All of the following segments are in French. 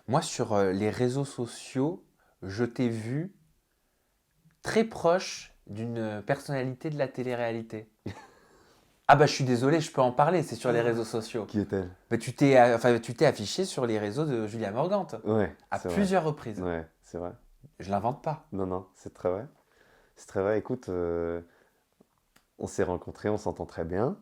Moi, sur les réseaux sociaux, je t'ai vu très proche d'une personnalité de la télé-réalité. Ah bah je suis désolé, je peux en parler, c'est sur les réseaux sociaux. Qui est-elle? Bah, enfin, tu t'es affiché sur les réseaux de Julia Morgante Ouais, à c'est vrai. plusieurs reprises. Ouais, c'est vrai. Je l'invente pas. Non, non, c'est très vrai. C'est très vrai. Écoute, on s'est rencontrés, on s'entend très bien.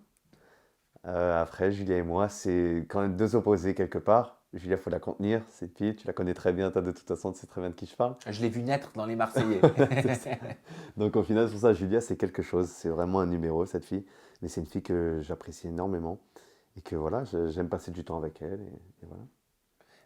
Après, Julia et moi, c'est quand même deux opposés quelque part. Julia, faut la contenir, cette fille, tu la connais très bien, toi de toute façon, tu sais très bien de qui je parle. Je l'ai vu naître dans les Marseillais. C'est ça. Donc au final, c'est pour ça, Julia, c'est quelque chose. C'est vraiment un numéro, cette fille. Mais c'est une fille que j'apprécie énormément. Et que voilà, j'aime passer du temps avec elle. Et voilà.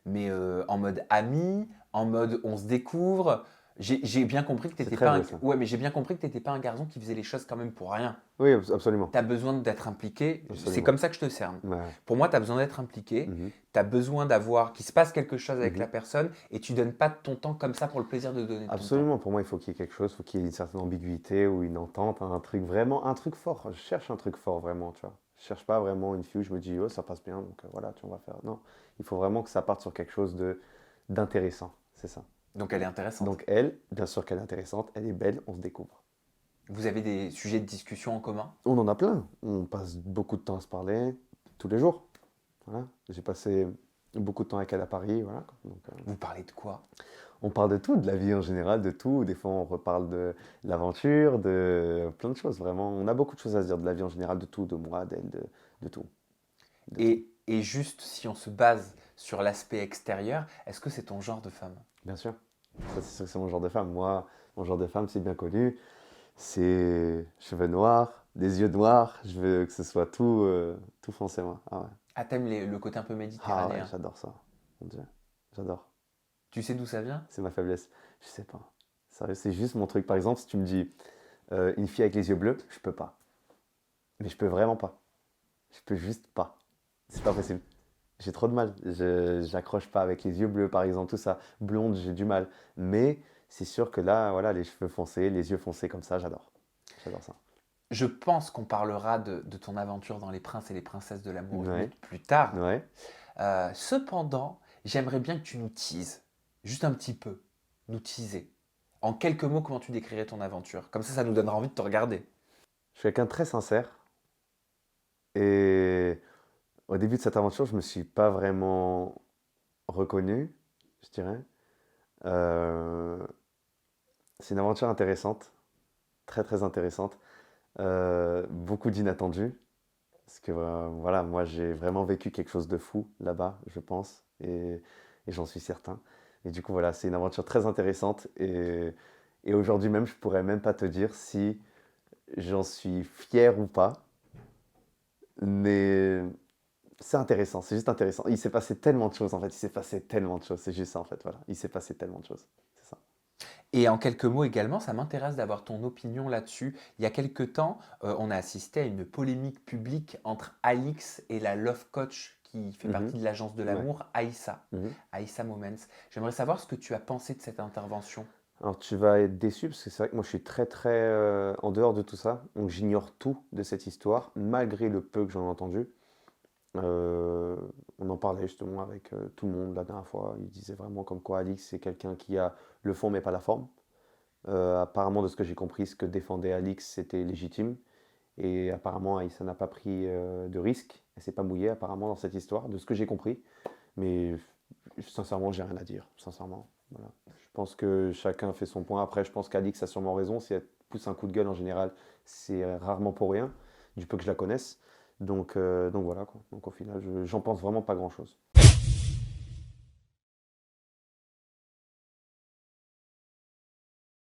Mais en mode ami, en mode on se découvre. J'ai bien compris que C'est t'étais très pas beau un... ça. Ouais, mais j'ai bien compris que t'étais pas un garçon qui faisait les choses quand même pour rien. Oui, absolument. Tu as besoin d'être impliqué, c'est Absolument. comme ça que je te cerne. Ouais. Pour moi, tu as besoin d'être impliqué, Mhm. tu as besoin d'avoir qu'il se passe quelque chose avec la Mhm. personne et tu donnes pas de ton temps comme ça pour le plaisir de donner de ton temps. Absolument, pour moi, il faut qu'il y ait quelque chose, il faut qu'il y ait une certaine ambiguïté ou une entente, un truc vraiment, un truc fort. Je cherche un truc fort vraiment, tu vois. Je cherche pas vraiment une fille où je me dis, oh, ça passe bien, donc voilà, tu vois, on va faire. Non, il faut vraiment que ça parte sur quelque chose de d'intéressant, c'est ça. Donc elle est intéressante. Donc elle, bien sûr qu'elle est intéressante, elle est belle, on se découvre. Vous avez des sujets de discussion en commun? On en a plein, on passe beaucoup de temps à se parler tous les jours. Voilà. J'ai passé beaucoup de temps avec elle à Paris, voilà. Donc, Vous parlez de quoi? on parle de tout, de la vie en général, de tout. Des fois, on reparle de l'aventure, de plein de choses, vraiment. On a beaucoup de choses à se dire de la vie en général, de tout, de moi, d'elle, de tout. De tout. Et juste si on se base sur l'aspect extérieur, est-ce que c'est ton genre de femme? Bien sûr. Ça, c'est sûr que c'est mon genre de femme. Moi, mon genre de femme, c'est bien connu. C'est cheveux noirs, des yeux noirs. Je veux que ce soit tout, tout foncé, moi. Ah ouais. Ah, t'aimes le côté un peu Ah ouais, méditerranéen. j'adore ça. Mon Dieu. J'adore. Tu sais d'où ça vient? C'est ma faiblesse. Je sais pas. Sérieux, c'est juste mon truc. Par exemple, si tu me dis une fille avec les yeux bleus, je peux pas. Mais je peux vraiment pas. Je peux juste pas. C'est pas possible. J'ai trop de mal. J'accroche pas avec les yeux bleus, par exemple, tout ça. Blonde, j'ai du mal. Mais c'est sûr que là, voilà, les cheveux foncés, les yeux foncés comme ça, j'adore. J'adore ça. Je pense qu'on parlera de ton aventure dans Les Princes et les Princesses de l'amour Ouais, limite plus tard. ouais. Cependant, j'aimerais bien que tu nous teases, juste un petit peu, nous teaser. En quelques mots, comment tu décrirais ton aventure? Comme ça nous donnera envie de te regarder. Je suis quelqu'un de très sincère. Et au début de cette aventure, je me suis pas vraiment reconnu, je dirais. Euh, c'est une aventure intéressante, très très intéressante. Beaucoup d'inattendus. Parce que voilà, moi j'ai vraiment vécu quelque chose de fou là-bas, je pense, et j'en suis certain. Et du coup, voilà, c'est une aventure très intéressante. Et aujourd'hui même, je pourrais même pas te dire si j'en suis fier ou pas. Mais c'est intéressant, c'est juste intéressant. Il s'est passé tellement de choses en fait, il s'est passé tellement de choses, c'est juste ça en fait, voilà. Il s'est passé tellement de choses, c'est ça. Et en quelques mots également, ça m'intéresse d'avoir ton opinion là-dessus. Il y a quelque temps, on a assisté à une polémique publique entre Alix et la Love Coach qui fait Mhm. partie de l'agence de Ouais. l'amour, Aïssa, Mhm. Aïssa Moments. J'aimerais savoir ce que tu as pensé de cette intervention. Alors tu vas être déçu parce que c'est vrai que moi je suis très très en dehors de tout ça, donc j'ignore tout de cette histoire, malgré le peu que j'en ai entendu. Euh, on en parlait justement avec tout le monde la dernière fois. Il disait vraiment comme quoi Alix c'est quelqu'un qui a le fond mais pas la forme. Apparemment, de ce que j'ai compris, ce que défendait Alix c'était légitime. Et apparemment, Aïssa n'a pas pris de risque. Elle s'est pas mouillée apparemment dans cette histoire, de ce que j'ai compris. Mais sincèrement, j'ai rien à dire. Sincèrement, voilà. Je pense que chacun fait son point. Après, je pense qu'Alix a sûrement raison. Si elle pousse un coup de gueule en général, c'est rarement pour rien, du peu que je la connaisse. Donc voilà quoi. Donc au final, j'en pense vraiment pas grand-chose.